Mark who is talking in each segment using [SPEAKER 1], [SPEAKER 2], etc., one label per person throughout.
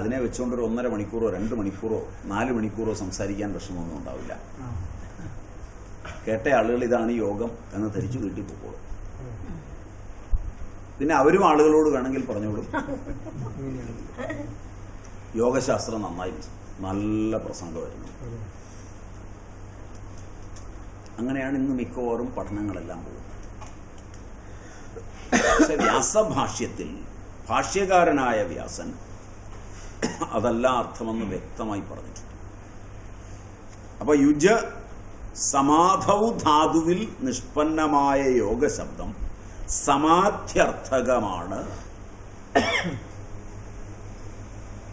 [SPEAKER 1] അതിനെ വെച്ചുകൊണ്ടൊരു 1.5 മണിക്കൂറോ 2 മണിക്കൂറോ 4 മണിക്കൂറോ സംസാരിക്കാൻ വിഷമമൊന്നും ഉണ്ടാവില്ല. കേട്ട ആളുകൾ ഇതാണ് യോഗം എന്ന് ധരിച്ചു വീട്ടിൽ പോയിക്കോളും. പിന്നെ അവരും ആളുകളോട് വേണമെങ്കിൽ പറഞ്ഞോളും യോഗശാസ്ത്രം നന്നായി, നല്ല പ്രസംഗമായിരുന്നു. അങ്ങനെയാണ് ഇന്ന് മിക്കവാറും പഠനങ്ങളെല്ലാം പോകുന്നത്. പക്ഷെ വ്യാസഭാഷ്യത്തിൽ ഭാഷ്യകാരനായ വ്യാസൻ അതല്ല അർത്ഥമെന്ന് വ്യക്തമായി പറഞ്ഞിട്ടുണ്ട്. അപ്പൊ യുജ സമാധൗ ധാതുവിൽ നിഷ്പന്നമായ യോഗശബ്ദം സമാധ്യർത്ഥകമാണ്,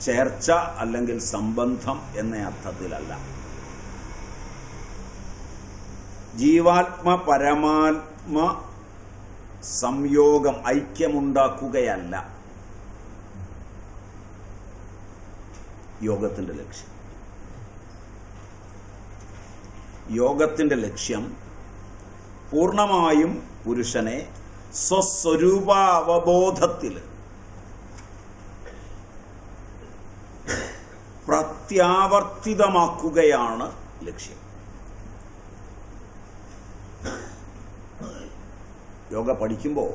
[SPEAKER 1] ചേർച്ച അല്ലെങ്കിൽ സംബന്ധം എന്ന അർത്ഥത്തിലല്ല. ജീവാത്മ പരമാത്മ സംയോഗം, ഐക്യമുണ്ടാക്കുകയല്ല യോഗത്തിന്റെ ലക്ഷ്യം. യോഗത്തിന്റെ ലക്ഷ്യം പൂർണ്ണമായും പുരുഷനെ സ്വസ്വരൂപാവബോധത്തിൽ പ്രത്യാവർത്തിതമാക്കുകയാണ് ലക്ഷ്യം. യോഗ പഠിക്കുമ്പോൾ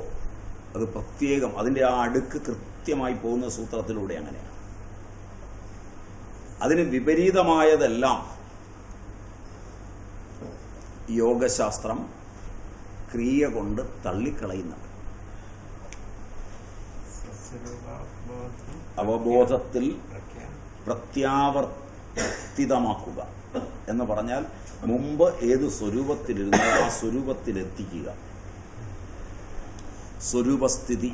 [SPEAKER 1] അത് പ്രത്യേകം അതിൻ്റെ ആ അടുക്ക് കൃത്യമായി പോകുന്ന സൂത്രത്തിലൂടെ അങ്ങനെയാണ്. അതിന് വിപരീതമായതെല്ലാം യോഗശാസ്ത്രം ക്രിയ കൊണ്ട് തള്ളിക്കളയുന്നുണ്ട്. അവബോധത്തിൽ പ്രത്യാവർത്തിതമാക്കുക എന്ന് പറഞ്ഞാൽ മുമ്പ് ഏത് സ്വരൂപത്തിലിരുന്നോ ആ സ്വരൂപത്തിലെത്തിക്കുക, സ്വരൂപസ്ഥിതി.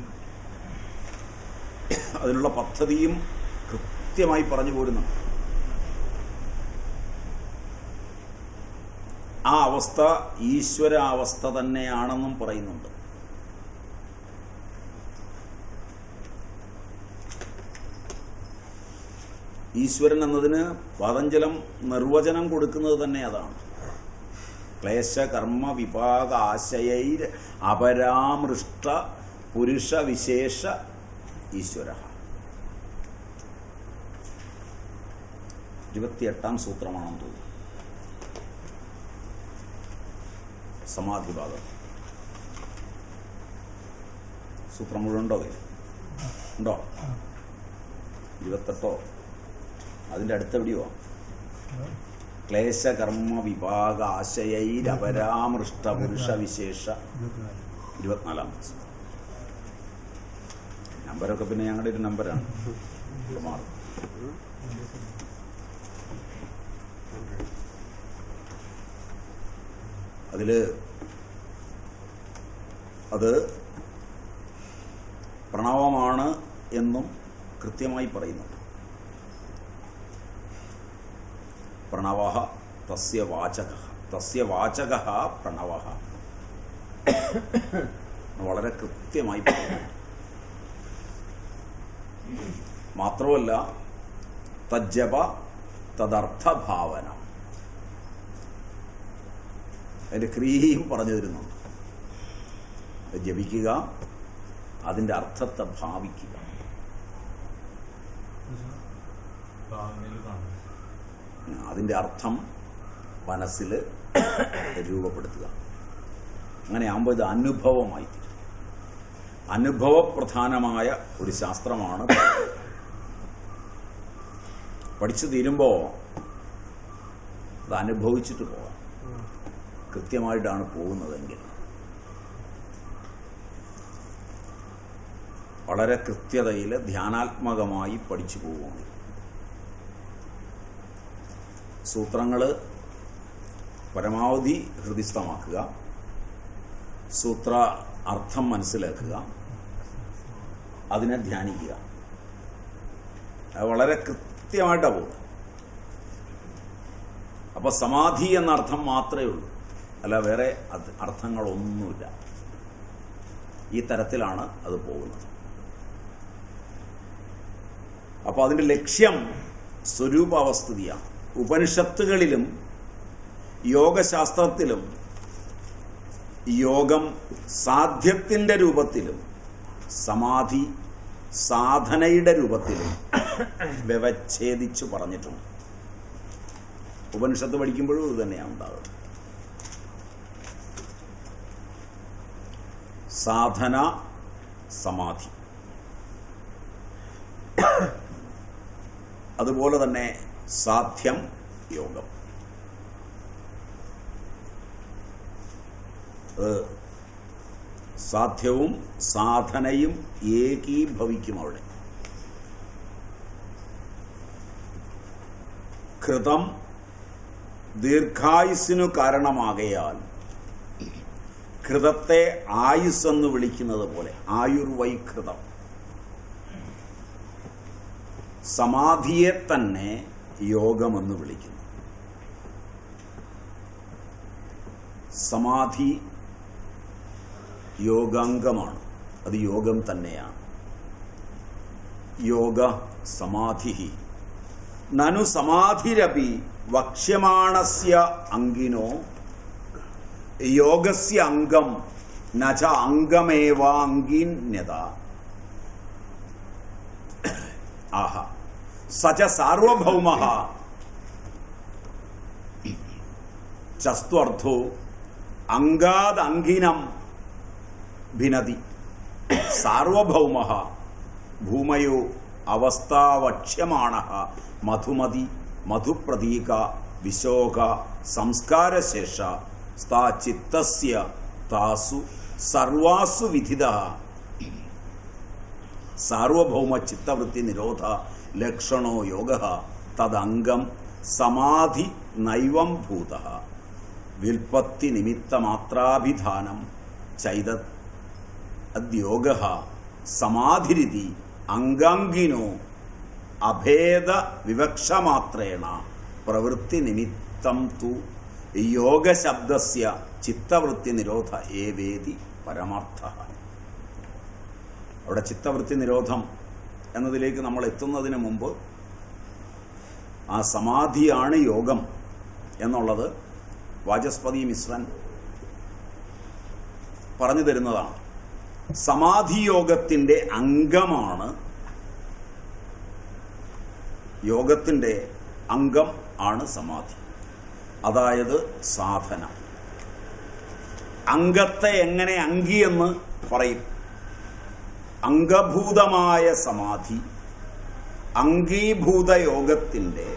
[SPEAKER 1] അതിനുള്ള പദ്ധതിയും കൃത്യമായി പറഞ്ഞു പോരുന്നു. ആ അവസ്ഥ ഈശ്വര അവസ്ഥ തന്നെയാണെന്നും പറയുന്നുണ്ട്. ഈശ്വരൻ എന്നതിന് പതഞ്ജലം നിർവചനം കൊടുക്കുന്നത് തന്നെ അതാണ്. ക്ലേശ കർമ്മ വിഭാഗ ആശയൈർ അപരാമൃഷ്ട പുരുഷ വിശേഷ ഈശ്വര. 28ാം സൂത്രമാണെന്ന് തോന്നുന്നു, സമാധിഭാഗം. സൂത്രം മുഴുവൻ ഉണ്ടോ? ഉണ്ടോ? 28ഓ അതിൻ്റെ അടുത്തെവിടെയോ? ക്ലേശ കർമ്മ വിഭാഗ ആശയൈർ അപരാമൃഷ്ട പുരുഷ വിശേഷ 24ാം നമ്പരൊക്കെ പിന്നെ ഞങ്ങളുടെ ഒരു നമ്പരാണ്, മാറും. അതിൽ അത് പ്രണവമാണ് എന്നും കൃത്യമായി പറയുന്നുണ്ട്. പ്രണവഃ തസ്യ വാചകഃ, തസ്യ വാചകഃ പ്രണവഃ വളരെ കൃത്യമായി പറയുന്നുണ്ട്. മാത്രമല്ല തജ്ജപ തദർത്ഥഭാവന, അതിൻ്റെ ക്രിയയും പറഞ്ഞു തരുന്നുണ്ട്. ജപിക്കുക, അതിൻ്റെ അർത്ഥത്തെ ഭാവിക്കുക. അതിൻ്റെ അർത്ഥം മനസ്സിൽ രൂപപ്പെടുത്തുക. അങ്ങനെയാകുമ്പോൾ ഇത് അനുഭവമായി തീരും. അനുഭവപ്രധാനമായ ഒരു ശാസ്ത്രമാണ്. പഠിച്ചു തീരുമ്പോൾ അത് അനുഭവിച്ചിട്ട് പോകാം. കൃത്യമായിട്ടാണ് പോകുന്നതെങ്കിൽ വളരെ കൃത്യതയിൽ ധ്യാനാത്മകമായി പഠിച്ചു പോവുകയാണ്. സൂത്രങ്ങൾ പരമാവധി ഹൃദിസ്ഥമാക്കുക, സൂത്ര അർത്ഥം മനസ്സിലാക്കുക, അതിനെ ധ്യാനിക്കുക. അത് വളരെ കൃത്യമായിട്ടാണ് പോകുന്നത്. അപ്പോൾ സമാധി എന്ന അർത്ഥം മാത്രമേ ഉള്ളൂ, അല്ല വേറെ അർത്ഥങ്ങളൊന്നുമില്ല. ഈ തരത്തിലാണ് അത് പോകുന്നത്. അപ്പോൾ അതിൻ്റെ ലക്ഷ്യം സ്വരൂപാവസ്ഥിതിയാണ്. ഉപനിഷത്തുകളിലും യോഗശാസ്ത്രത്തിലും യോഗം സാധ്യത്തിൻ്റെ രൂപത്തിലും സമാധി സാധനയുടെ രൂപത്തിലും വ്യവച്ഛേദിച്ചു പറഞ്ഞിട്ടുണ്ട്. ഉപനിഷത്ത് പഠിക്കുമ്പോഴും ഇത് തന്നെയാണ് ഉണ്ടാകുന്നത്. സാധന, സമാധി, അതുപോലെ തന്നെ സാധ്യം, യോഗം. സാധ്യവും സാധനയും ഏകീഭവിക്കും അവിടെ. കൃതം ദീർഘായുസ്സിനു കാരണമാകയാൽ കൃതത്തെ ആയുസ്സെന്ന് വിളിക്കുന്നത് പോലെ ആയുർവൈകൃതം. സമാധിയെ തന്നെ യോഗമെന്ന് വിളിക്കുന്നു. സമാധി യോഗാംഗമാണ്, അത് യോഗം തന്നെയാണ്. യോഗ സമാധി നനു സമാധിരപി വക്ഷ്യമാണസ്യ അംഗിനോ യോഗസ്യ അംഗം നച അംഗമേവാംഗിന്യത. ആഹ സച സാർവഭൗമഃ ചസ്ത്വർത്ഥോ അംഗാദംഗിനം ഭിനതി. സാർവഭൗമഃ ഭൂമയോ അവസ്ഥാവക്ഷ്യമാണഃ മധുമതി മധുപ്രതീക വിശോക സംസ്കാരശേഷ സ്ഥാ ചിത്തസ്യ താസു സർവാസു വിധിതഃ. സാർവഭൗമ ചിത്തവൃത്തി നിരോധ ലക്ഷണോ യോഗഃ തദംഗം സമാധി നൈവം ഭൂതഃ. വിൽപ്പത്തി നിമിത്തമാത്രാഭിധാനം ചൈതത് അദ്യോഗഃ സമാധിരിതി അംഗാംഗിനോ അഭേദ വിവക്ഷമാത്രേണ പ്രവൃത്തി നിമിത്തം തു യോഗശബ്ദസ്യ ചിത്തവൃത്തി നിരോധ ഏവേതി പരമാർത്ഥഃ. അവിടെ ചിത്തവൃത്തി നിരോധം എന്നതിലേക്ക് നമ്മൾ എത്തുന്നതിന് മുമ്പ് ആ സമാധിയാണ് യോഗം എന്നുള്ളത് വാചസ്പതി മിശ്രൻ പറഞ്ഞു തരുന്നതാണ്. സമാധിയോഗത്തിൻ്റെ അംഗമാണ്, യോഗത്തിൻ്റെ അംഗം ആണ് സമാധി, അതായത് സാധന. അംഗത്തെ എങ്ങനെ അംഗിയെന്ന് പറയും? അംഗഭൂതമായ സമാധി അംഗീഭൂത യോഗത്തിൻ്റെ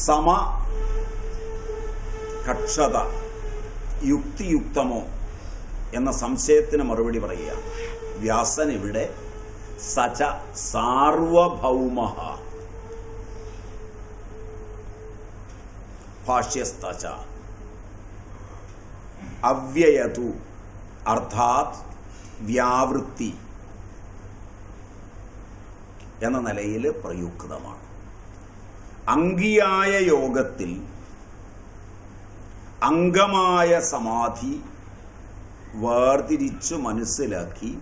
[SPEAKER 1] സമകക്ഷത യുക്തിയുക്തമോ എന്ന സംശയത്തിന് മറുപടി പറയുക. വ്യാസൻ ഇവിടെ സച സാർവഭൗമഃ ഭാഷ്യസ്തച അവ്യയതു അർത്ഥാത് വ്യാവൃത്തി എന്ന നിലയിൽ പ്രയുക്തമാണ്. അംഗിയായ യോഗത്തിൽ അംഗമായ സമാധി വേർതിരിച്ചു മനസ്സിലാക്കി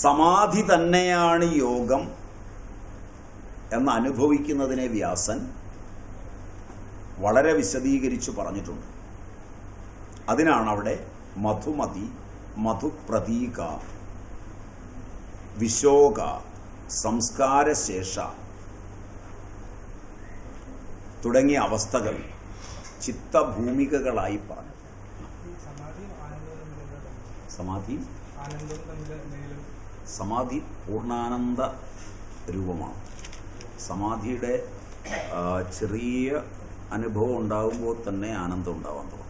[SPEAKER 1] സമാധി തന്നെയാണ് യോഗം എന്ന് അനുഭവിക്കുന്നതിനെ വ്യാസൻ വളരെ വിശദീകരിച്ചു പറഞ്ഞിട്ടുണ്ട്. അതിനാണ് അവിടെ മധുമതി മധുപ്രതീക വിശോക സംസ്കാരശേഷ തുടങ്ങിയ അവസ്ഥകൾ ചിത്തഭൂമികകളായി പറഞ്ഞു. സമാധി പൂർണ്ണാനന്ദ രൂപമാണ്. സമാധിയുടെ ചെറിയ അനുഭവം ഉണ്ടാകുമ്പോൾ തന്നെ ആനന്ദം ഉണ്ടാവാൻ തുടങ്ങും.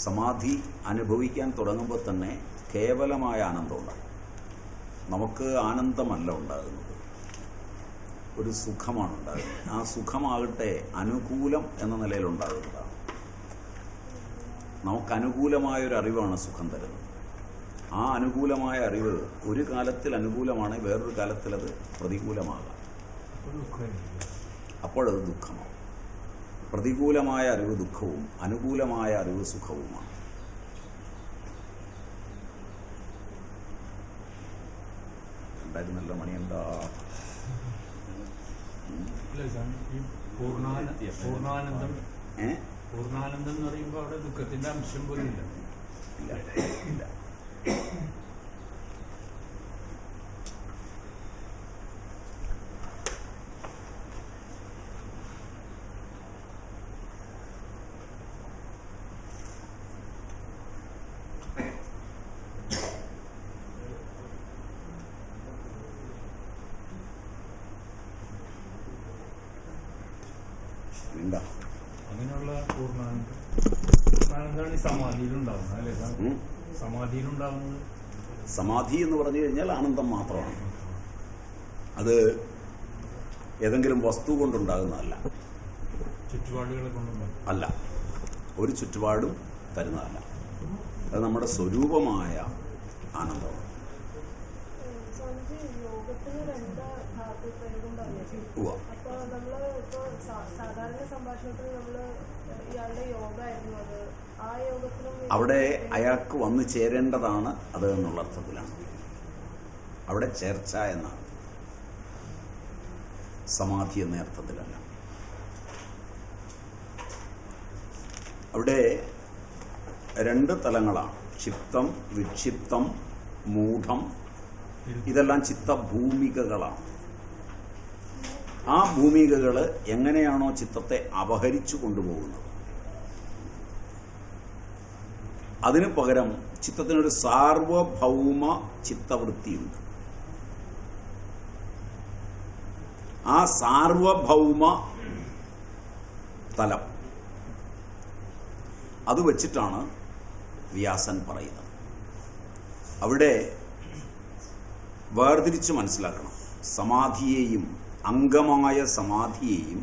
[SPEAKER 1] സമാധി അനുഭവിക്കാൻ തുടങ്ങുമ്പോൾ തന്നെ കേവലമായ ആനന്ദം ഉണ്ടാകും. നമുക്ക് ആനന്ദമല്ല ഉണ്ടാകുന്നത്, ഒരു സുഖമാണ് ഉണ്ടാകുന്നത്. ആ സുഖമാകട്ടെ അനുകൂലം എന്ന നിലയിലുണ്ടാകുന്നതാണ്. നമുക്ക് അനുകൂലമായൊരു അറിവാണ് സുഖം തരുന്നത്. ആ അനുകൂലമായ അറിവ് ഒരു കാലത്തിൽ അനുകൂലമാണ്, വേറൊരു കാലത്തിൽ അത് പ്രതികൂലമാകാം. അപ്പോഴത് ദുഃഖമാവും. പ്രതികൂലമായ അറിവ് ദുഃഖവും അനുകൂലമായ അറിവ് സുഖവുമാണ്. ഉണ്ടായിരുന്നല്ലോ മണിയുണ്ടാ.
[SPEAKER 2] പൂർണ്ണാനന്ദം എന്ന് പറയുമ്പോൾ അവിടെ ദുഃഖത്തിന്റെ അംശം പോലും ഇല്ല.
[SPEAKER 1] ഇല്ല. വീണ്ട
[SPEAKER 2] അങ്ങനെയുള്ള പൂർണ്ണാനന്ദമാണ് ഈ സമാധിയിലുണ്ടാവുന്നത് അല്ലേ? സമാധിയിലുണ്ടാവുന്നത്
[SPEAKER 1] സമാധി എന്ന് പറഞ്ഞു കഴിഞ്ഞാൽ ആനന്ദം മാത്രമാണ്. അത് ഏതെങ്കിലും വസ്തു കൊണ്ടുണ്ടാകുന്നതല്ല,
[SPEAKER 2] ചുറ്റുപാടുകളെ കൊണ്ടുണ്ടാകും
[SPEAKER 1] അല്ല, ഒരു ചുറ്റുപാടും തരുന്നതല്ല. അത് നമ്മുടെ സ്വരൂപമായ ആനന്ദമാണ്. അവിടെ അയാൾക്ക് വന്നു ചേരേണ്ടതാണ് അത് എന്നുള്ള അർത്ഥത്തിലാണ് അവിടെ ചേർച്ച എന്നാണ്, സമാധി എന്ന അർത്ഥത്തിലല്ല. അവിടെ രണ്ട് തലങ്ങളാണ്, ക്ഷിപ്തം, വിക്ഷിപ്തം, മൂഢം. ഇതെല്ലാം ചിത്തഭൂമികകളാണ്. ആ ഭൂമികകൾ എങ്ങനെയാണോ ചിത്തത്തെ അപഹരിച്ചു കൊണ്ടുപോകുന്നത്, അതിനു പകരം ചിത്തത്തിനൊരു സാർവഭൗമ ചിത്തവൃത്തിയുണ്ട്. ആ സാർവഭൗമ തലം അത് വച്ചിട്ടാണ് വ്യാസൻ പറയുന്നത്. അവിടെ വേർതിരിച്ച് മനസ്സിലാക്കണം. സമാധിയെയും അംഗമായ സമാധിയെയും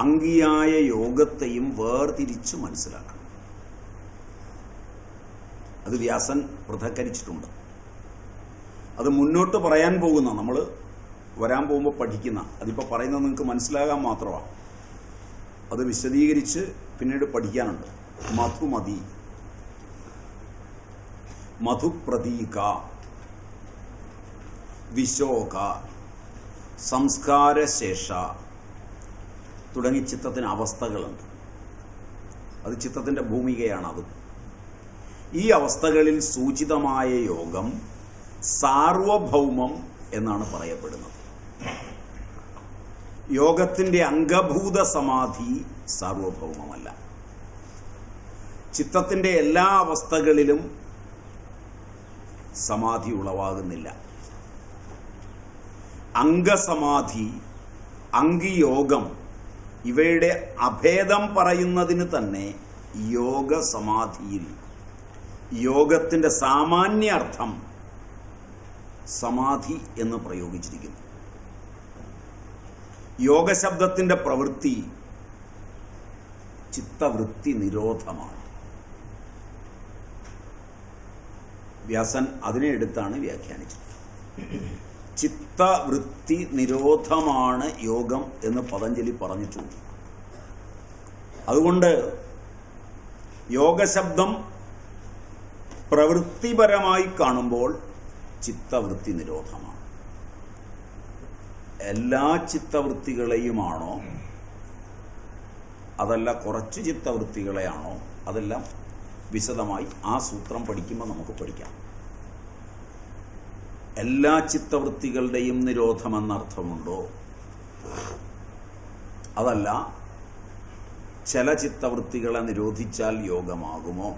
[SPEAKER 1] അംഗിയായ യോഗത്തെയും വേർതിരിച്ച് മനസ്സിലാക്കണം. അത് വ്യാസൻ പൃഥക്കരിച്ചിട്ടുണ്ട്. അത് മുന്നോട്ട് പറയാൻ പോകുന്ന, നമ്മൾ വരാൻ പോകുമ്പോൾ പഠിക്കുന്ന, അതിപ്പോൾ പറയുന്നത് നിങ്ങൾക്ക് മനസ്സിലാകാൻ മാത്രമാണ്. അത് വിശദീകരിച്ച് പിന്നീട് പഠിക്കാനുണ്ട്. മധുമതി, മധുപ്രതീക, വിശോക, സംസ്കാരശേഷ തുടങ്ങി ചിത്തത്തിന് അവസ്ഥകളുണ്ട്. അത് ചിത്തത്തിൻ്റെ ഭൂമികയാണ്. ഈ അവസ്ഥകളിൽ സൂചിതമായ യോഗം സാർവഭൗമം എന്നാണ് പറയപ്പെടുന്നത്. യോഗത്തിൻ്റെ അംഗഭൂത സമാധി സാർവഭൗമമല്ല. ചിത്തത്തിൻ്റെ എല്ലാ അവസ്ഥകളിലും സമാധി ഉളവാകുന്നില്ല. അംഗസമാധി, അംഗിയോഗം ഇവയുടെ അഭേദം പറയുന്നതിന് തന്നെ യോഗസമാധിയിൽ യോഗത്തിൻ്റെ സാമാന്യാർത്ഥം സമാധി എന്ന് പ്രയോഗിച്ചിരിക്കുന്നു. യോഗശബ്ദത്തിൻ്റെ പ്രവൃത്തി ചിത്തവൃത്തി നിരോധമാണ്. വ്യാസൻ അതിനെ എടുത്താണ് വ്യാഖ്യാനിച്ചത്. ചിത്തവൃത്തി നിരോധമാണ് യോഗം എന്ന് പതഞ്ജലി പറഞ്ഞിട്ടുണ്ട്. അതുകൊണ്ട് യോഗശബ്ദം പ്രവൃത്തിപരമായി കാണുമ്പോൾ ചിത്തവൃത്തി നിരോധമാണ്. എല്ലാ ചിത്തവൃത്തികളെയുമാണോ, അതല്ല കുറച്ച് ചിത്തവൃത്തികളെയാണോ, അതെല്ലാം വിശദമായി ആ സൂത്രം പഠിക്കുമ്പോൾ നമുക്ക് പഠിക്കാം. എല്ലാ ചിത്തവൃത്തികളുടെയും നിരോധമെന്നർത്ഥമുണ്ടോ, അതല്ല ചില ചിത്തവൃത്തികളെ നിരോധിച്ചാൽ യോഗമാകുമോ,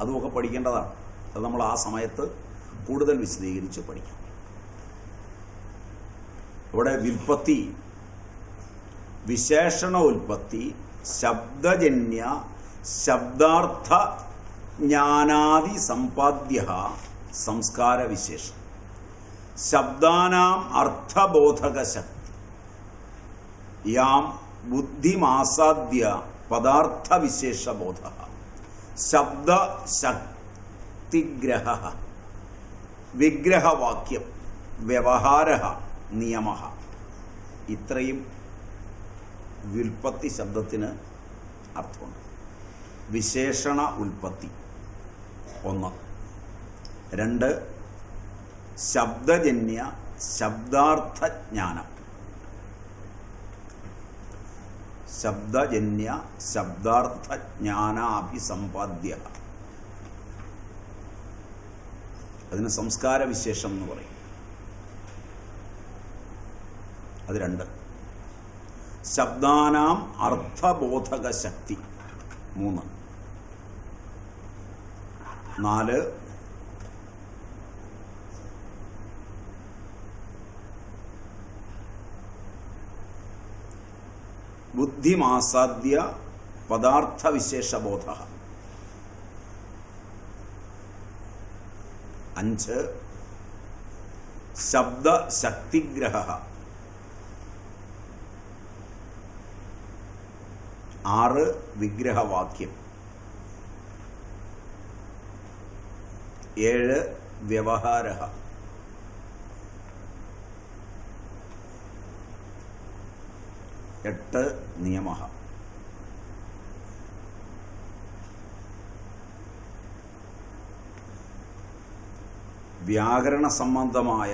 [SPEAKER 1] അതുമൊക്കെ പഠിക്കേണ്ടതാണ്. അത് നമ്മൾ ആ സമയത്ത് കൂടുതൽ വിശദീകരിച്ച് പഠിക്കാം. ഇവിടെ വ്യുൽപ്പത്തി, വിശേഷണ ഉൽപ്പത്തി, ശബ്ദജന്യ ശബ്ദാർത്ഥ ജ്ഞാനാദി സമ്പാദ്യ സംസ്കാരവിശേഷം, ശബ്ദാനാം അർത്ഥബോധക ശക്തി, യാം ബുദ്ധിമാസാദ്യ പദാർത്ഥവിശേഷബോധ, ശബ്ദശക്തിഗ്രഹ, വിഗ്രഹവാക്യം, വ്യവഹാര, നിയമ. ഇത്രയും വ്യുൽപ്പത്തി ശബ്ദത്തിന് അർത്ഥമുണ്ട്. വിശേഷണ ഉൽപ്പത്തി 1, 2 ശബ്ദജന്യ ശബ്ദാർത്ഥജ്ഞാനം, ശബ്ദജന്യ ശബ്ദാർത്ഥജ്ഞാനാഭിസമ്പാദ്യ, അതിന് സംസ്കാരവിശേഷം എന്ന് പറയും. അത് 2. ശബ്ദാനാം അർത്ഥബോധക ശക്തി 3, 4
[SPEAKER 2] 5
[SPEAKER 1] ബുദ്ധിമാസാദ്യ പദാർത്ഥവിശേഷബോധ. 5 ശബ്ദശക്തിഗ്രഹ. 6 വിഗ്രഹവാക്യം. 7 വ്യവഹാരഃ. 8 നിയമഃ. വ്യാകരണ സംബന്ധമായ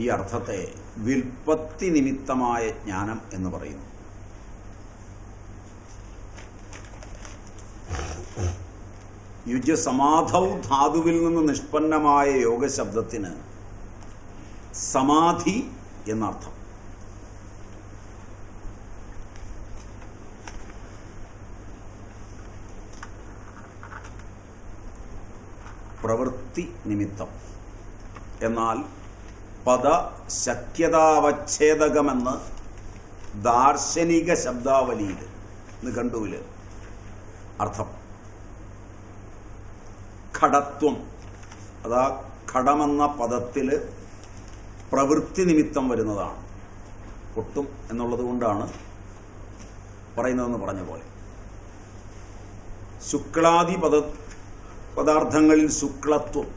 [SPEAKER 1] ഈ അർത്ഥത്തെ വിൽപ്പത്തി നിമിത്തമായ ജ്ഞാനം എന്ന് പറയുന്നു. യുജസമാധൗ ധാതുവിൽ നിന്ന് നിഷ്പന്നമായ യോഗശബ്ദത്തിന് സമാധി എന്നർത്ഥം. പ്രവൃത്തി നിമിത്തം. എന്നാൽ പദശക്യതാവച്ഛേദകമെന്ന് ദാർശനിക ശബ്ദാവലിയിൽ നിഘണ്ടുവിൽ അർത്ഥം. ഘടത്വം, അതാ ഘടമെന്ന പദത്തിൽ പ്രവൃത്തി നിമിത്തം വരുന്നതാണ്. പൊട്ടും എന്നുള്ളത് കൊണ്ടാണ് പറയുന്നതെന്ന് പറഞ്ഞ പോലെ. ശുക്ലാദി പദാർത്ഥങ്ങളിൽ ശുക്ലത്വം.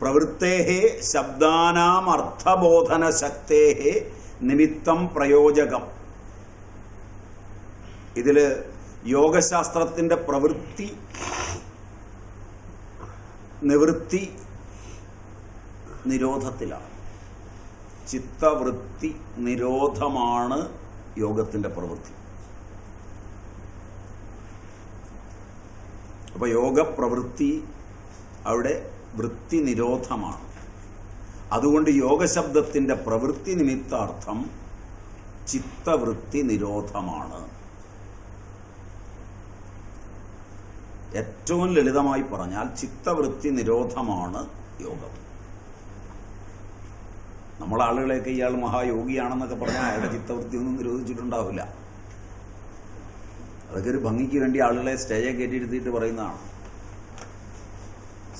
[SPEAKER 1] പ്രവൃത്തേഹേ ശബ്ദാനാം അർത്ഥബോധന ശക്തേഹേ നിമിത്തം പ്രയോജകം. ഇതിൽ യോഗശാസ്ത്രത്തിൻ്റെ പ്രവൃത്തി നിവൃത്തി നിരോധത്തിലാണ്. ചിത്തവൃത്തി നിരോധമാണ് യോഗത്തിൻ്റെ പ്രവൃത്തി. അപ്പോൾ യോഗപ്രവൃത്തി അവിടെ വൃത്തി നിരോധമാണ്. അതുകൊണ്ട് യോഗശബ്ദത്തിൻ്റെ പ്രവൃത്തി നിമിത്താർത്ഥം ചിത്തവൃത്തി നിരോധമാണ്. ഏറ്റവും ലളിതമായി പറഞ്ഞാൽ ചിത്തവൃത്തി നിരോധമാണ് യോഗം. നമ്മളാളുകളെയൊക്കെ ഇയാൾ മഹായോഗിയാണെന്നൊക്കെ പറഞ്ഞാൽ അയാളുടെ ചിത്തവൃത്തി ഒന്നും നിരോധിച്ചിട്ടുണ്ടാവില്ല. അതൊക്കെ ഒരു ഭംഗിക്ക് വേണ്ടി ആളുകളെ സ്റ്റേജെ കയറ്റിയിരുത്തിയിട്ട് പറയുന്നതാണ്.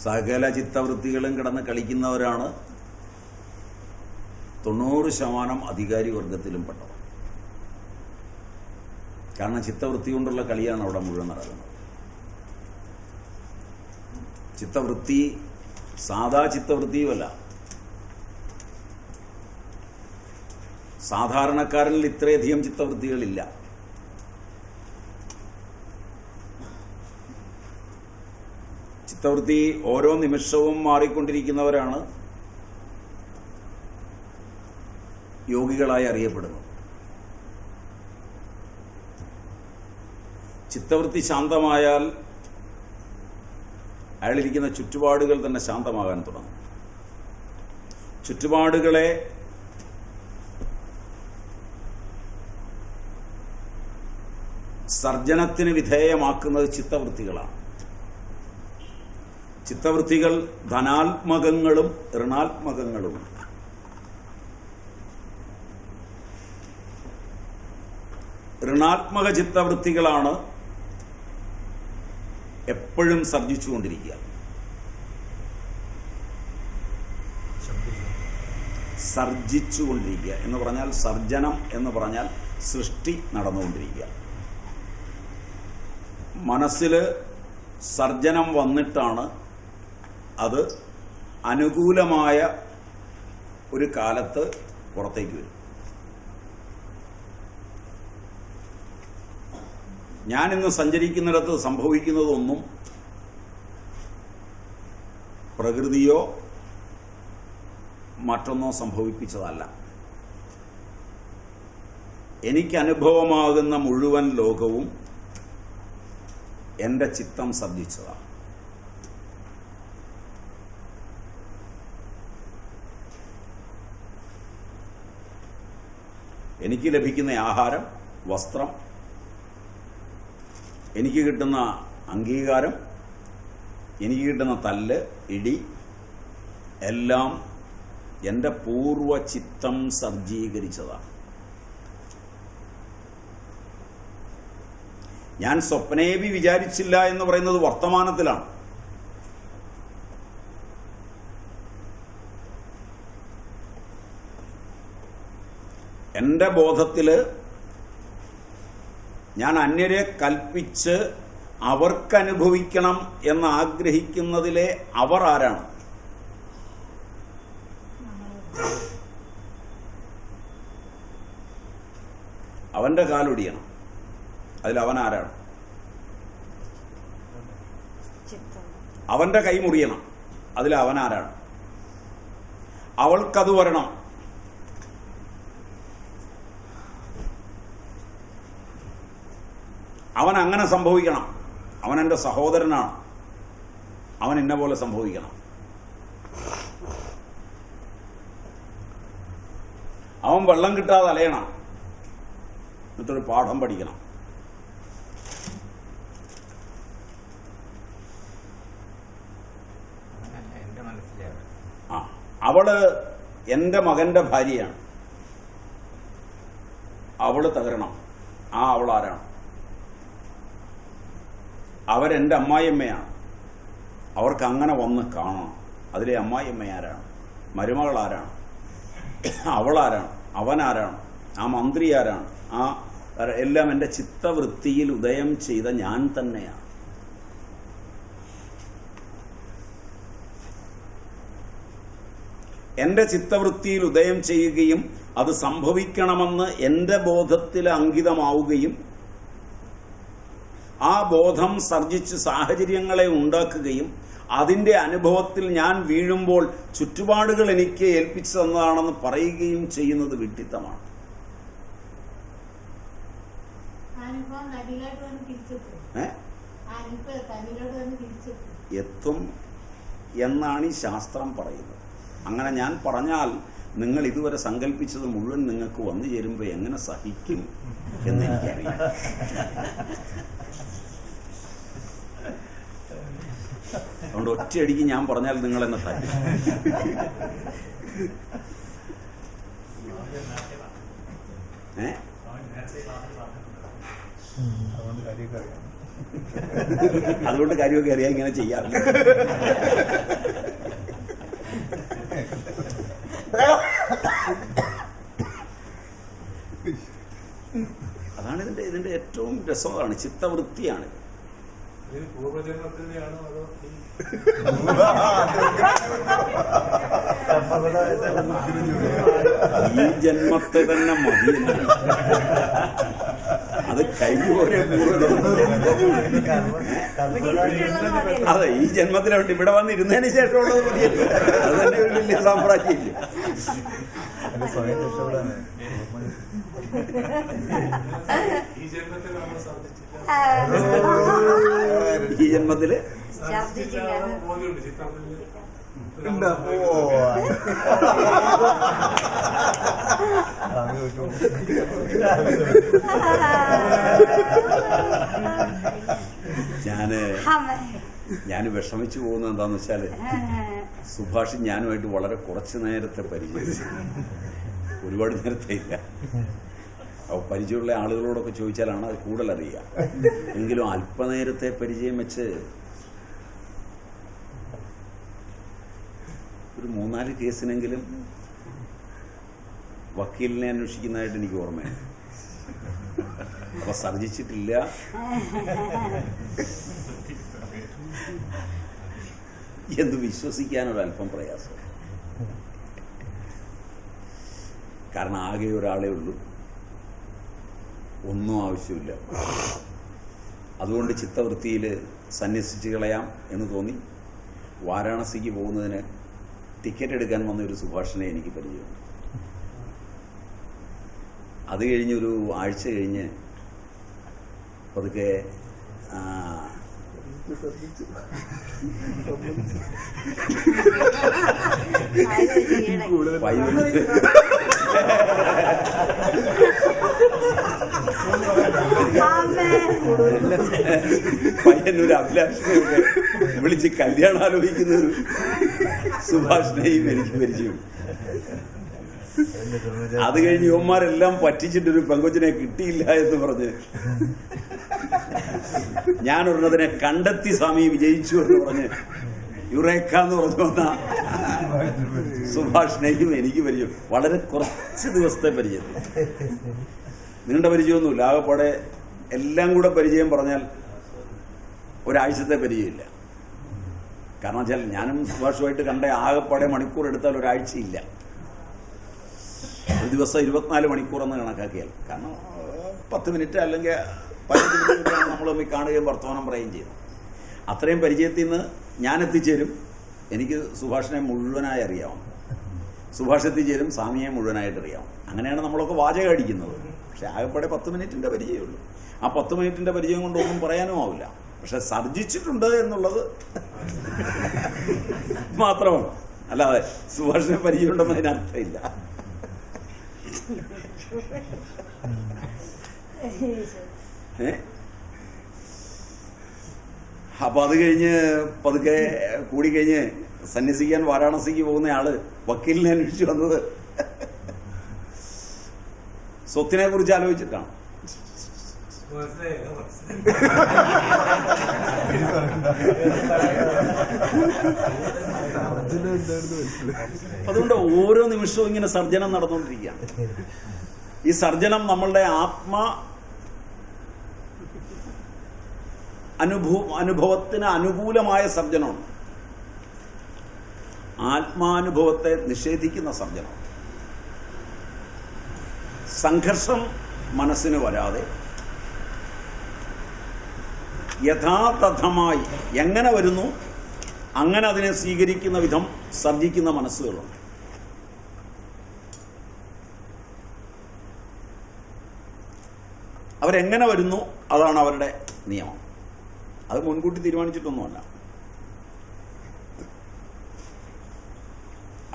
[SPEAKER 1] സകല ചിത്തവൃത്തികളും കിടന്ന് കളിക്കുന്നവരാണ് 90% അധികാരി വർഗത്തിലും പെട്ടവർ. കാരണം ചിത്തവൃത്തി കൊണ്ടുള്ള കളിയാണ് അവിടെ മുഴുവൻ നടക്കുന്നത്. ചിത്തവൃത്തി സാധാ ചിത്തവൃത്തിയുമല്ല. സാധാരണക്കാരനിൽ ഇത്രയധികം ചിത്തവൃത്തികളില്ല. ചിത്തവൃത്തി ഓരോ നിമിഷവും മാറിക്കൊണ്ടിരിക്കുന്നവരാണ് യോഗികളായി അറിയപ്പെടുന്നത്. ചിത്തവൃത്തി ശാന്തമായാൽ അയാളിരിക്കുന്ന ചുറ്റുപാടുകൾ തന്നെ ശാന്തമാകാൻ തുടങ്ങും. ചുറ്റുപാടുകളെ സർജനത്തിന് വിധേയമാക്കുന്നത് ചിത്തവൃത്തികളാണ്. ചിത്തവൃത്തികൾ ധനാത്മകങ്ങളും ഋണാത്മകങ്ങളുമുണ്ട്. ഋണാത്മക ചിത്തവൃത്തികളാണ് എപ്പോഴും സർജിച്ചുകൊണ്ടിരിക്കുക. സർജിച്ചുകൊണ്ടിരിക്കുക എന്ന് പറഞ്ഞാൽ സർജനം എന്ന് പറഞ്ഞാൽ സൃഷ്ടി നടന്നുകൊണ്ടിരിക്കുക. മനസ്സിൽ സർജനം വന്നിട്ടാണ് അത് അനുകൂലമായ ഒരു കാലത്ത് പുറത്തേക്ക് വരും. ഞാനിന്ന് സഞ്ചരിക്കുന്നിടത്ത് സംഭവിക്കുന്നതൊന്നും പ്രകൃതിയോ മറ്റൊന്നോ സംഭവിപ്പിച്ചതല്ല. എനിക്കനുഭവമാകുന്ന മുഴുവൻ ലോകവും എൻ്റെ ചിത്തം സർജിച്ചതാണ്. എനിക്ക് ലഭിക്കുന്ന ആഹാരം, വസ്ത്രം, എനിക്ക് കിട്ടുന്ന അംഗീകാരം, എനിക്ക് കിട്ടുന്ന തല്ല്, ഇടി എല്ലാം എൻ്റെ പൂർവ ചിത്തം സജ്ജീകരിച്ചതാണ്. ഞാൻ സ്വപ്നേവി വിചാരിച്ചില്ല എന്ന് പറയുന്നത് വർത്തമാനത്തിലാണ്. എൻ്റെ ബോധത്തിൽ ഞാൻ അന്യരെ കൽപ്പിച്ച് അവർക്കനുഭവിക്കണം എന്നാഗ്രഹിക്കുന്നതിലെ അവർ ആരാണ്? അവൻ്റെ കാലൊടിയണം. അതിൽ അവൻ ആരാണ്? അവൻ്റെ കൈ മുറിയണം. അതിൽ അവൻ ആരാണ്? അവൾക്കത് വരണം. അവൻ അങ്ങനെ സംഭവിക്കണം. അവൻ എൻ്റെ സഹോദരനാണ്. അവൻ എന്നെ പോലെ സംഭവിക്കണം. അവൻ വെള്ളം കിട്ടാതെ അലയണം. എന്നിട്ടൊരു പാഠം പഠിക്കണം. അവള് എൻ്റെ മകന്റെ ഭാര്യയാണ്. അവള് തകരണം. അവൾ ആരാണ്? അവരെൻ്റെ അമ്മായിയമ്മയാണ്. അവർക്ക് അങ്ങനെ വന്ന് കാണണം. അതിലെ അമ്മായിയമ്മ ആരാണ്? മരുമകൾ ആരാണ്? അവളാരാണ്? അവനാരാണ്? ആ മന്ത്രി ആരാണ്? എല്ലാം എൻ്റെ ചിത്തവൃത്തിയിൽ ഉദയം ചെയ്ത ഞാൻ തന്നെയാണ്. എൻ്റെ ചിത്തവൃത്തിയിൽ ഉദയം ചെയ്യുകയും അത് സംഭവിക്കണമെന്ന് എൻ്റെ ബോധത്തിൽ അങ്കിതമാവുകയും ആ ബോധം സർജിച്ച് സാഹചര്യങ്ങളെ ഉണ്ടാക്കുകയും അതിൻ്റെ അനുഭവത്തിൽ ഞാൻ വീഴുമ്പോൾ ചുറ്റുപാടുകൾ എനിക്ക് ഏൽപ്പിച്ചു തന്നതാണെന്ന് പറയുകയും ചെയ്യുന്നത് വിഡ്ഢിത്തമാണ്. എത്തും എന്നാണ് ഈ ശാസ്ത്രം പറയുന്നത്. അങ്ങനെ ഞാൻ പറഞ്ഞാൽ നിങ്ങൾ ഇതുവരെ സങ്കല്പിച്ചത് മുഴുവൻ നിങ്ങൾക്ക് വന്നു ചേരുമ്പോൾ എങ്ങനെ സഹിക്കും എന്നെനിക്കറിയാം. അതുകൊണ്ട് ഒറ്റയടിക്ക് ഞാൻ പറഞ്ഞാൽ നിങ്ങൾ എന്നെ തരും. അതുകൊണ്ട് കാര്യമൊക്കെ അറിയാൻ ഇങ്ങനെ ചെയ്യാറില്ല. അതാണ് ഇതിന്റെ ഏറ്റവും രസമാണ്. ചിത്തവൃത്തിയാണ്. ഈ ജന്മത്തെ തന്നെ മതി. അത് കഴിഞ്ഞുപോലെ അതെ, ഈ ജന്മത്തിലോട്ട് ഇവിടെ വന്നിരുന്നതിന് ശേഷമുള്ളത് മതിയല്ലോ. അത് തന്നെ ഒരു വലിയ സാമ്രാജ്യമില്ല. ഈ ജന്മത്തില് ഞാൻ വിഷമിച്ചു പോകുന്നത് എന്താന്ന് വെച്ചാല്, സുഭാഷ് ഞാനുമായിട്ട് വളരെ കുറച്ച് നേരത്തെ പരിചയം, ഒരുപാട് നേരത്തെ ഇല്ല. പരിചയമുള്ള ആളുകളോടൊക്കെ ചോദിച്ചാലാണ് അത് കൂടുതൽ അറിയുക. എങ്കിലും അല്പനേരത്തെ പരിചയം വെച്ച് ഒരു 3-4 കേസിനെങ്കിലും വക്കീലിനെ അന്വേഷിക്കുന്നതായിട്ട് എനിക്ക് ഓർമ്മയാണ്. അപ്പൊ സർജിച്ചിട്ടില്ല എന്ന് വിശ്വസിക്കാനൊരല്പം പ്രയാസം. കാരണം ആകെ ഒരാളേ ഉള്ളൂ, ഒന്നും ആവശ്യമില്ല. അതുകൊണ്ട് ചിത്തവൃത്തിയിൽ സന്യസിച്ച് കളയാം എന്ന് തോന്നി വാരാണസിക്ക് പോകുന്നതിന് ടിക്കറ്റ് എടുക്കാൻ വന്ന ഒരു സുഭാഷിനെ എനിക്ക് പരിചയമുണ്ട്. അത് കഴിഞ്ഞൊരു ആഴ്ച കഴിഞ്ഞ് പതുക്കെ പയ്യന്നൊരു അഭിലാഷനെയൊക്കെ വിളിച്ച് കല്യാണം ആലോചിക്കുന്ന ഒരു സുഭാഷിനെയും എനിക്ക് പരിചയം. അത് കഴിഞ്ഞ് യുവന്മാരെല്ലാം പറ്റിച്ചിട്ടൊരു പെങ്കൊച്ചിനെ കിട്ടിയില്ല എന്ന് പറഞ്ഞ് ഞാനൊരെണ്ണതിനെ കണ്ടെത്തി സ്വാമി വിജയിച്ചു എന്ന് പറഞ്ഞ് യുറേക്കാന്ന് പറഞ്ഞു വന്ന സുഭാഷിനെയും എനിക്ക് പരിചയം. വളരെ കുറച്ച് ദിവസത്തെ പരിചയം, നിങ്ങളുടെ പരിചയമൊന്നുമില്ല. ആകെപ്പാടെ എല്ലാം കൂടെ പരിചയം പറഞ്ഞാൽ ഒരാഴ്ചത്തെ പരിചയമില്ല. കാരണം വെച്ചാൽ ഞാനും സുഭാഷുമായിട്ട് കണ്ട ആകെപ്പാടെ മണിക്കൂർ എടുത്താൽ ഒരാഴ്ചയില്ല. ഒരു ദിവസം 24 മണിക്കൂറെന്ന് കണക്കാക്കിയാൽ, കാരണം 10 മിനിറ്റ് അല്ലെങ്കിൽ 15 മിനിറ്റ് നമ്മൾ തമ്മിൽ കാണുകയും വർത്തമാനം പറയുകയും ചെയ്തു. അത്രയും പരിചയത്തിൽ നിന്ന് ഞാൻ എത്തിച്ചേരും. എനിക്ക് സുഭാഷിനെ മുഴുവനായി അറിയാം, സുഭാഷ് എത്തിച്ചേരും സ്വാമിയെ മുഴുവനായിട്ട് അറിയാം. അങ്ങനെയാണ് നമ്മളൊക്കെ വാചകം അടിക്കുന്നത്. പക്ഷെ ആകെപ്പാടെ 10 മിനിറ്റിൻ്റെ പരിചയമുള്ളൂ. ആ 10 മിനിറ്റിൻ്റെ പരിചയം കൊണ്ടൊന്നും പറയാനും ആവില്ല. പക്ഷെ സർജിച്ചിട്ടുണ്ട് എന്നുള്ളത് മാത്രമാണ്, അല്ലാതെ സുഭാഷിനെ പരിചയമുണ്ടെന്ന് അതിനർത്ഥമില്ല. അപ്പൊ അത് കഴിഞ്ഞ് പതുക്കെ കൂടിക്കഴിഞ്ഞ് സന്യസിക്കാൻ വാരാണസിക്ക് പോകുന്ന ആള് വക്കീലിനെ അന്വേഷിച്ചു വന്നത് സ്വത്തിനെ കുറിച്ച് ആലോചിച്ചിട്ടാണ്. അതുകൊണ്ട് ഓരോ നിമിഷവും ഇങ്ങനെ സർജനം നടന്നുകൊണ്ടിരിക്കുകയാണ്. ഈ സർജനം നമ്മളുടെ അനുഭവത്തിന് അനുകൂലമായ സർജനമാണ്, ആത്മാനുഭവത്തെ നിഷേധിക്കുന്ന സർജനം. സംഘർഷം മനസ്സിന് വരാതെ യഥാതഥമായി എങ്ങനെ വരുന്നു അങ്ങനെ അതിനെ സ്വീകരിക്കുന്ന വിധം സർജിക്കുന്ന മനസ്സുകളുണ്ട്. അവരെങ്ങനെ വരുന്നു അതാണ് അവരുടെ നിയമം. അത് മുൻകൂട്ടി തീരുമാനിച്ചിട്ടൊന്നുമല്ല.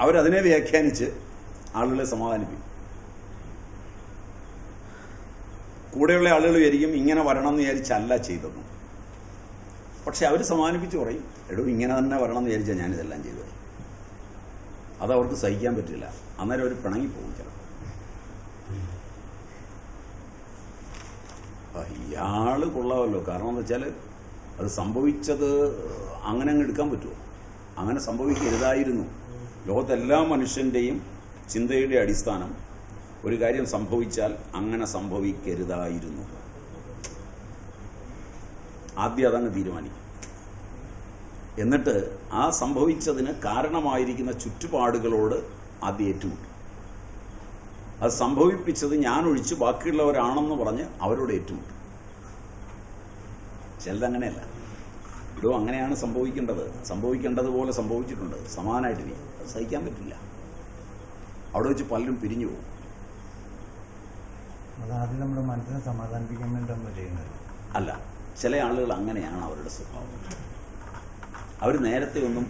[SPEAKER 1] അവരതിനെ വ്യാഖ്യാനിച്ച് ആളുകളെ സമാധാനിപ്പിക്കും. കൂടെയുള്ള ആളുകൾ വിചാരിക്കും ഇങ്ങനെ വരണം എന്ന് വിചാരിച്ചല്ല ചെയ്തത്. പക്ഷെ അവർ സമാധാനിപ്പിച്ച് പറയും, എടോ ഇങ്ങനെ തന്നെ വരണം എന്ന് വിചാരിച്ചാൽ ഞാനിതെല്ലാം ചെയ്തത്. അതവർക്ക് സഹിക്കാൻ പറ്റില്ല. അന്നേരം അവർ പിണങ്ങിപ്പോകും. ചിലപ്പോൾ ഇയാൾ കൊള്ളാമല്ലോ, കാരണം എന്താ വെച്ചാൽ അത് സംഭവിച്ചത് അങ്ങനെ അങ്ങ് എടുക്കാൻ പറ്റുമോ? അങ്ങനെ സംഭവിക്കരുതായിരുന്നു. ലോകത്തെല്ലാ മനുഷ്യൻ്റെയും ചിന്തയുടെ അടിസ്ഥാനം ഒരു കാര്യം സംഭവിച്ചാൽ അങ്ങനെ സംഭവിക്കരുതായിരുന്നു. ആദ്യം അതങ്ങ് തീരുമാനിക്കും. എന്നിട്ട് ആ സംഭവിച്ചതിന് കാരണമായിരിക്കുന്ന ചുറ്റുപാടുകളോട് ആദ്യം ഏറ്റുമുട്ടും. അത് സംഭവിപ്പിച്ചത് ഞാനൊഴിച്ച് ബാക്കിയുള്ളവരാണെന്ന് പറഞ്ഞ് അവരോട് ഏറ്റുമുട്ടും. ചിലതങ്ങനെയല്ല. ഇടോ അങ്ങനെയാണ് സംഭവിക്കേണ്ടതുപോലെ സംഭവിച്ചിട്ടുണ്ട്, സമാനമായിട്ടിനി അത് സഹിക്കാൻ പറ്റില്ല. അവിടെ വെച്ച് പലരും പിരിഞ്ഞു പോകും.
[SPEAKER 3] അതാദ്യം നമ്മുടെ മനസ്സിനെ സമാധാനിപ്പിക്കാൻ വേണ്ടി നമ്മൾ ചെയ്യുന്നത്
[SPEAKER 1] അല്ല. ചില ആളുകൾ അങ്ങനെയാണ് അവരുടെ സ്വഭാവം. അവർ നേരത്തെ ഒന്നും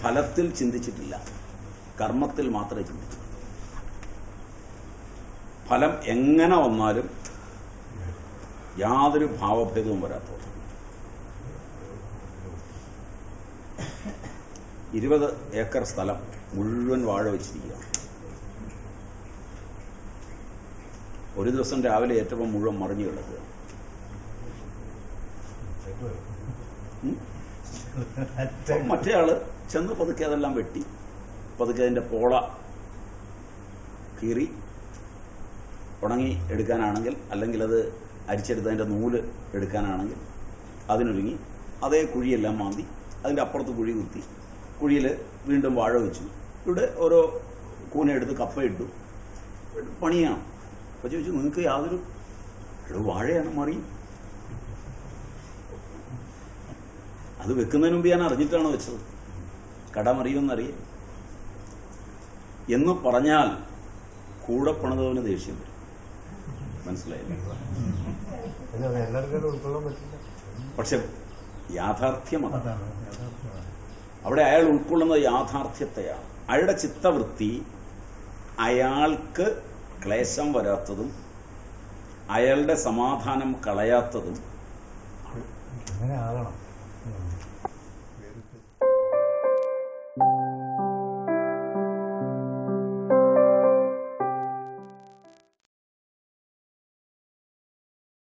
[SPEAKER 1] ഫലത്തിൽ ചിന്തിച്ചിട്ടില്ല, കർമ്മത്തിൽ മാത്രമേ ചിന്തിച്ചിട്ടുള്ളൂ. ഫലം എങ്ങനെ വന്നാലും യാതൊരു ഭാവഭേദവും വരാത്തത്. 20 ഏക്കർ സ്ഥലം മുഴുവൻ വാഴ വെച്ചിരിക്കുകയാണ്. ഒരു ദിവസം രാവിലെ ഏറ്റവും മുഴുവൻ മറിഞ്ഞു കിടക്കുക. മറ്റേ ആള് ചെന്ന് പതുക്കെ അതെല്ലാം വെട്ടി പതുക്കെ അതിൻ്റെ പോള കീറി ഉണങ്ങി എടുക്കാനാണെങ്കിൽ, അല്ലെങ്കിൽ അത് അരിച്ചെടുത്തതിൻ്റെ നൂല് എടുക്കാനാണെങ്കിൽ അതിനൊരുങ്ങി അതേ കുഴിയെല്ലാം മാന്തി അതിൻ്റെ അപ്പുറത്ത് കുഴി കുത്തി കുഴിയിൽ വീണ്ടും വാഴ വെച്ചു. ഇവിടെ ഓരോ കൂനെടുത്ത് കപ്പയിട്ടു. പണിയാണ്. അപ്പോൾ ചോദിച്ചു, നിങ്ങൾക്ക് യാതൊരു വാഴയാണ് മറി? അത് വെക്കുന്നതിന് മുമ്പ് ഞാൻ അറിഞ്ഞിട്ടാണ് വെച്ചത്, കട മറിയുമെന്നറിയാം എന്ന് പറഞ്ഞാൽ കൂടെ പണിതവന് ദേഷ്യം വരും. മനസ്സിലായില്ലേ? പക്ഷെ യാഥാർത്ഥ്യം അതാണ്. അവിടെ അയാൾ ഉൾക്കൊള്ളുന്ന യാഥാർത്ഥ്യത്തെയാണ്. അയാളുടെ ചിത്തവൃത്തി അയാൾക്ക് ക്ലേശം വരാത്തതും അയാളുടെ സമാധാനം കളയാത്തതും